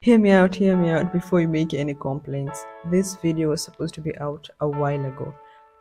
Hear me out before you make any complaints. This video was supposed to be out a while ago,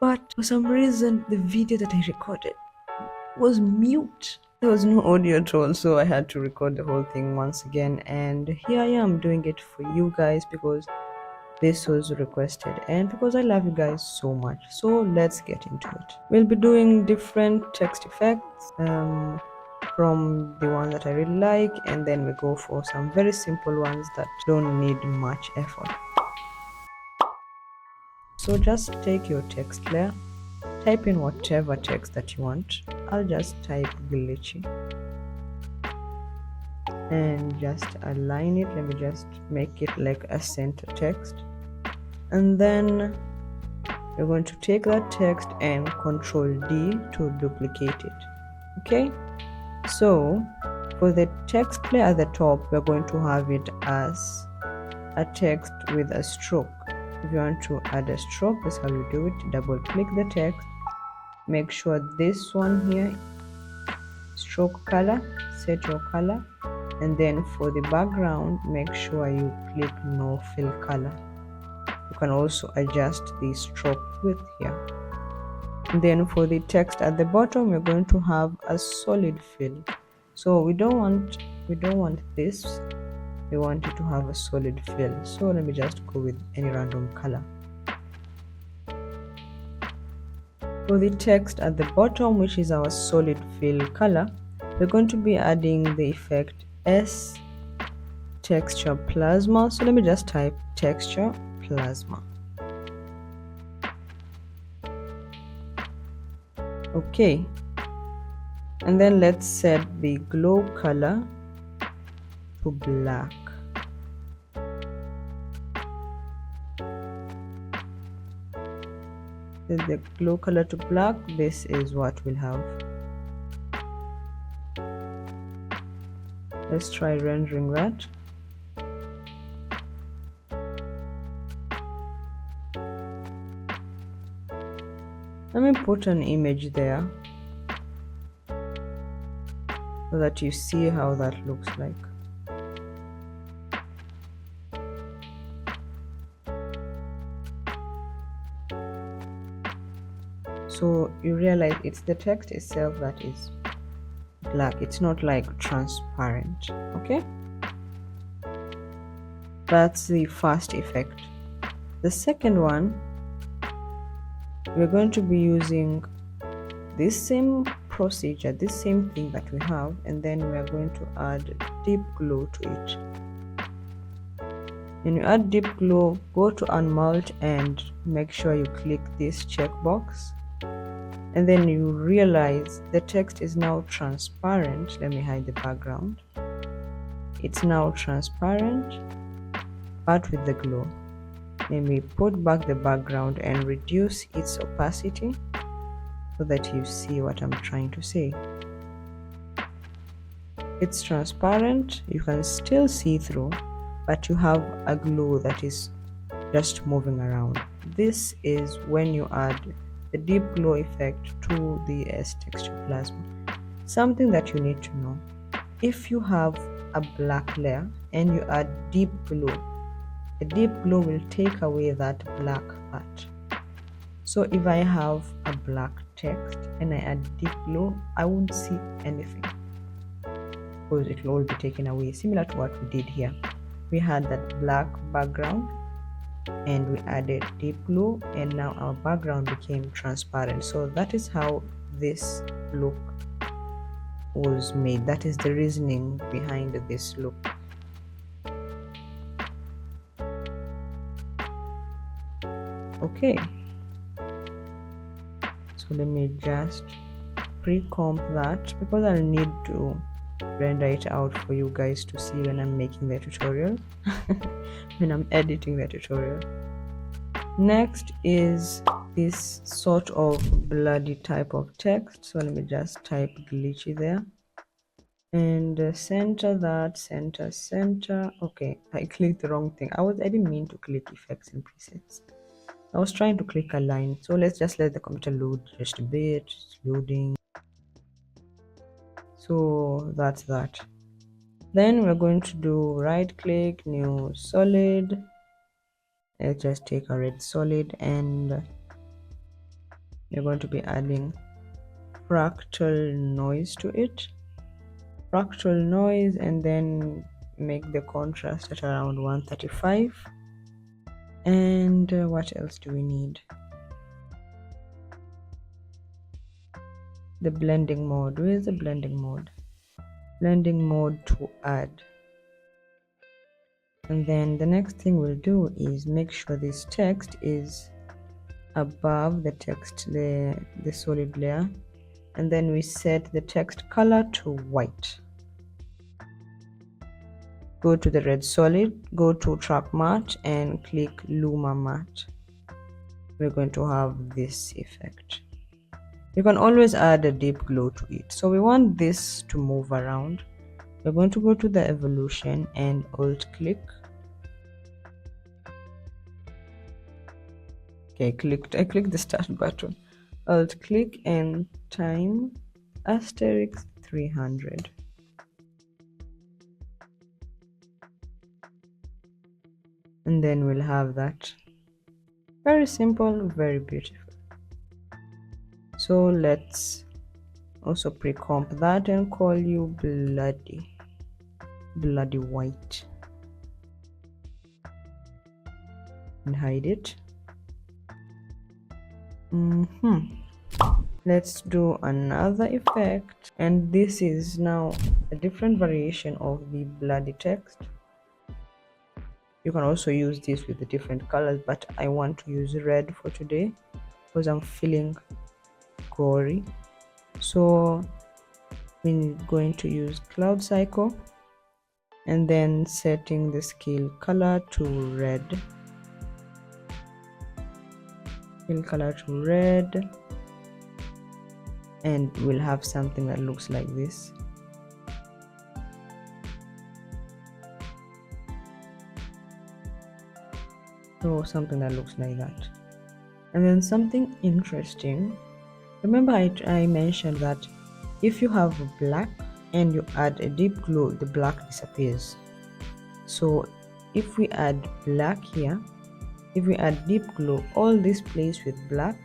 but for some reason the video that I recorded was mute. There was no audio at all, so I had to record the whole thing once again, and here I am doing it for you guys because this was requested and because I love you guys so much. So let's get into it. We'll be doing different text effects from the one that I really like, and then we go for some very simple ones that don't need much effort. So just take your text layer, type in whatever text that you want. I'll just type glitchy and just align it. Let me just make it like a center text, and then we're going to take that text and Control D to duplicate it. Okay, so for the text layer at the top, we're going to have it as a text with a stroke. If you want to add a stroke, that's how you do it. Double click the text, make sure this one here, stroke color, set your color, and then for the background, make sure you click no fill color. You can also adjust the stroke width here. And then for the text at the bottom, we're going to have a solid fill. So we don't want this. We want it to have a solid fill. So let me just go with any random color. For the text at the bottom, which is our solid fill color, we're going to be adding the effect S texture plasma. So let me just type texture plasma. Okay, and then let's set the glow color to black. Set the glow color to black. This is what we'll have. Let's try rendering that. Let me put an image there so that you see how that looks like. So you realize it's the text itself that is black. It's not like transparent. Okay, that's the first effect. The second one, we're going to be using this same procedure, this same thing that we have, and then we are going to add deep glow to it. When you add deep glow, go to unmult and make sure you click this checkbox, and then you realize the text is now transparent. Let me hide the background. It's now transparent but with the glow. Let me put back the background and reduce its opacity so that you see what I'm trying to say. It's transparent, you can still see through, but you have a glow that is just moving around. This is when you add the deep glow effect to the S texture plasma. Something that you need to know: if you have a black layer and you add deep glow, the deep glow will take away that black part. So if I have a black text and I add deep glow, I won't see anything because it will all be taken away, similar to what we did here. We had that black background and we added deep glow, and now our background became transparent. So that is how this look was made. That is the reasoning behind this look. Okay, so let me just pre-comp that because I'll need to render it out for you guys to see when I'm making the tutorial, when I'm editing the tutorial. Next is this sort of bloody type of text. So let me just type glitchy there and center that, center. Okay, I clicked the wrong thing. I didn't mean to click effects and presets. I was trying to click a line. So let's just let the computer load just a bit. It's loading. So that's that. Then we're going to do right click, new solid. Let's just take a red solid and we're going to be adding fractal noise to it. Fractal noise, and then make the contrast at around 135. And what else do we need? The blending mode. Where is the blending mode? Blending mode to add. And then the next thing we'll do is make sure this text is above the text, the solid layer, and then we set the text color to white. Go to the red solid, go to track matte and click luma matte. We're going to have this effect. You can always add a deep glow to it. So we want this to move around. We're going to go to the evolution and alt click. Okay, I clicked the start button. Alt click and time asterisk 300. And then we'll have that. Very simple, very beautiful. So let's also pre-comp that and call you bloody white and hide it. Let's do another effect, and this is now a different variation of the bloody text. You can also use this with the different colors, but I want to use red for today because I'm feeling gory. So we're going to use cloud cycle and then setting the scale color to red. Scale color to red, and we'll have something that looks like this. So something that looks like that. And then something interesting, remember I mentioned that if you have black and you add a deep glow, the black disappears. So if we add black here, if we add deep glow, all this place with black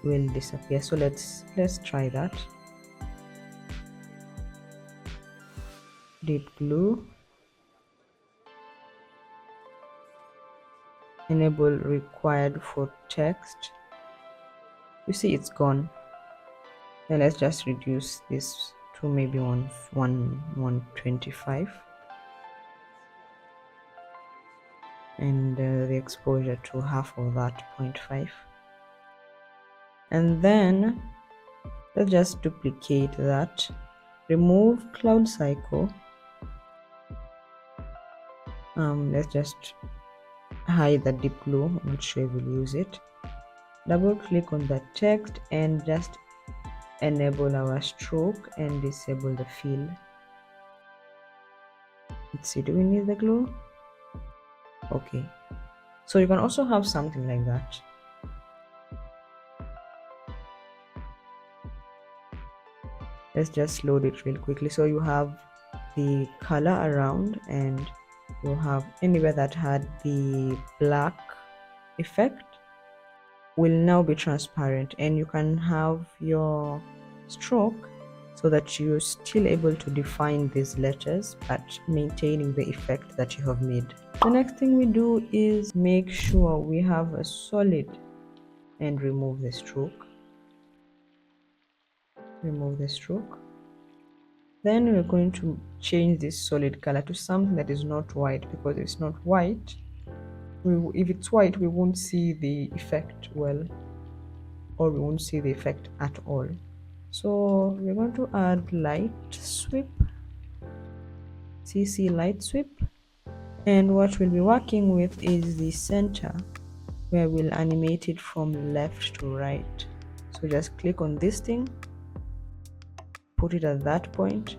will disappear. So let's try that. Deep glow, enable required for text. You see it's gone. Then let's just reduce this to maybe 125 and the exposure to half of that, 0.5. And then let's just duplicate that, remove cloud cycle. Let's just hide the deep glow. I'm not sure if we'll use it. Double click on the text and just enable our stroke and disable the fill. Let's see, do we need the glow? Okay, so you can also have something like that. Let's just load it real quickly. So you have the color around, and you have anywhere that had the black effect will now be transparent, and you can have your stroke so that you're still able to define these letters but maintaining the effect that you have made. The next thing we do is make sure we have a solid and remove the stroke. Remove the stroke. Then we're going to change this solid color to something that is not white, because if it's not white, if it's white, we won't see the effect well, or we won't see the effect at all. So we're going to add light sweep, CC light sweep, and what we'll be working with is the center, where we'll animate it from left to right. So just click on this thing, put it at that point,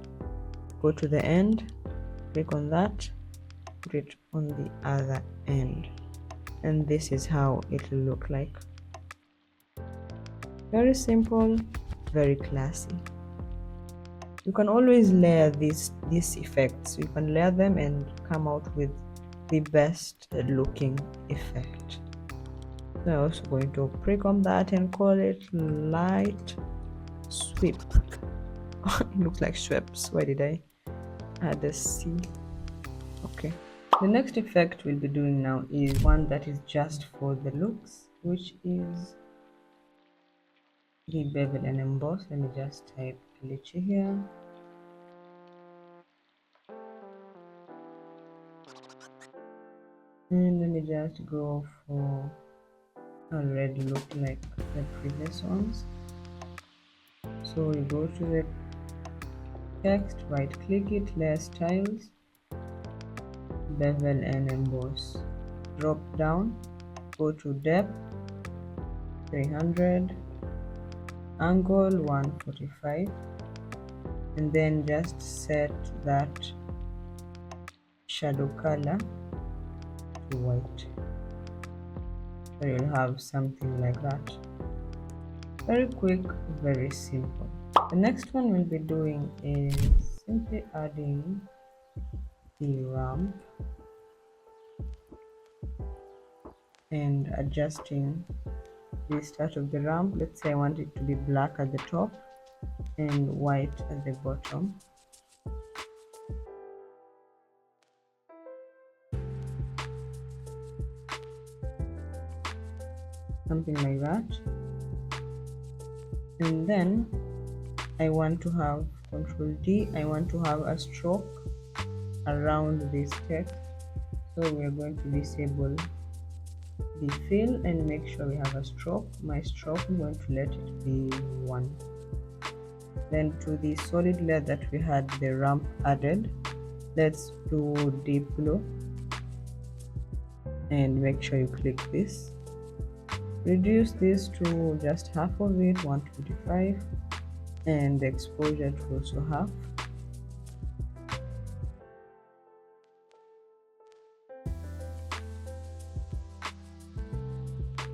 go to the end, click on that, put it on the other end, and this is how it will look like. Very simple, very classy. You can always layer these effects. You can layer them and come out with the best looking effect. So I'm also going to pre-comb that and call it light sweep. It looks like Schweppes. Why did I add a C? Okay. The next effect we'll be doing now is one that is just for the looks, which is the bevel and emboss. Let me just type Glitchey here. And let me just go for a red look like the previous ones. So you go to the text, right click it, layer styles, bevel and emboss. Drop down, go to depth 300, angle 145, and then just set that shadow color to white. So you'll have something like that. Very quick, very simple. The next one we'll be doing is simply adding the ramp and adjusting the start of the ramp. Let's say I want it to be black at the top and white at the bottom. Something like that. And then I want to have Control D. I want to have a stroke around this text. So we are going to disable the fill and make sure we have a stroke. My stroke, I'm going to let it be 1. Then to the solid layer that we had the ramp added, let's do deep blue and make sure you click this. Reduce this to just half of it, 125, and the exposure to also half.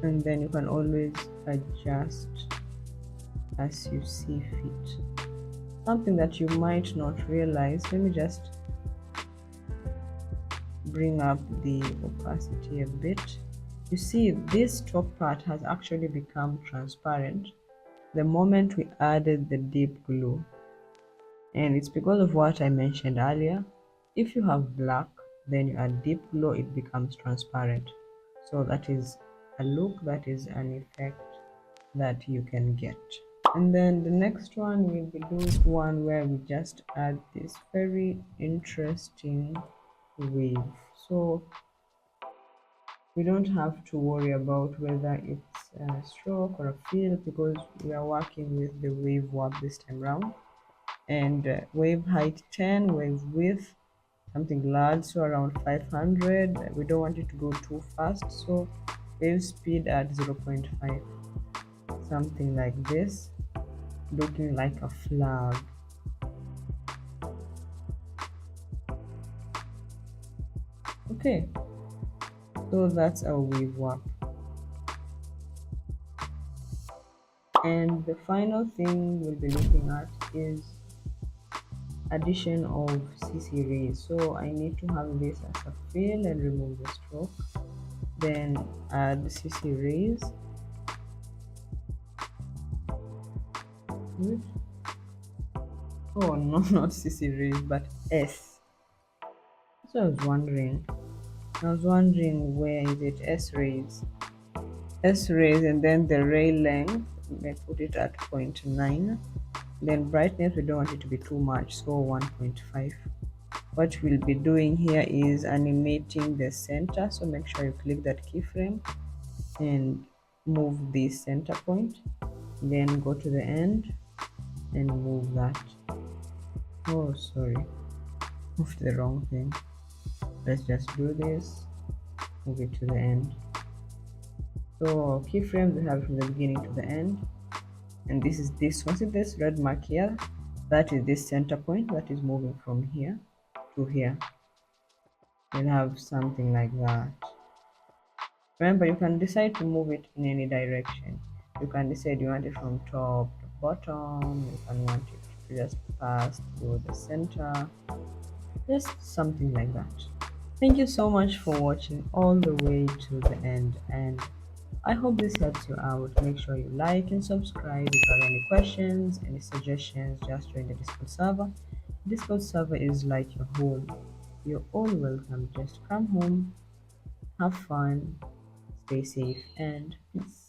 And then you can always adjust as you see fit. Something that you might not realize, let me just bring up the opacity a bit. You see, this top part has actually become transparent the moment we added the deep blue, and it's because of what I mentioned earlier. If you have black, then you add deep blue, it becomes transparent. So that is a look, that is an effect that you can get. And then the next one will be doing one where we just add this very interesting wave. So we don't have to worry about whether it's a stroke or a fill, because we are working with the wave warp this time round. And wave height 10, wave width something large, so around 500. We don't want it to go too fast, so wave speed at 0.5, something like this, looking like a flag. Okay, so that's our wave warp. And the final thing we'll be looking at is addition of CC rays. So I need to have this as a fill and remove the stroke, then add CC rays. Good. Oh no, not CC rays, but S. So I was wondering where is it? S rays, and then the ray length, we put it at 0.9. Then brightness, we don't want it to be too much, so 1.5. What we'll be doing here is animating the center, so make sure you click that keyframe and move the center point, then go to the end and move that. Oh sorry, moved the wrong thing. Let's just do this, move it to the end. So keyframes, we have from the beginning to the end, and this is this one. See this red mark here, that is this center point that is moving from here to here. We'll have something like that. Remember, you can decide to move it in any direction. You can decide you want it from top to bottom, you can want it just pass through the center, just something like that. Thank you so much for watching all the way to the end, and I hope this helps you out. Make sure you like and subscribe. If you have any questions, any suggestions, just join the Discord server. Discord server is like your home. You're all welcome. Just come home, have fun, stay safe, and peace.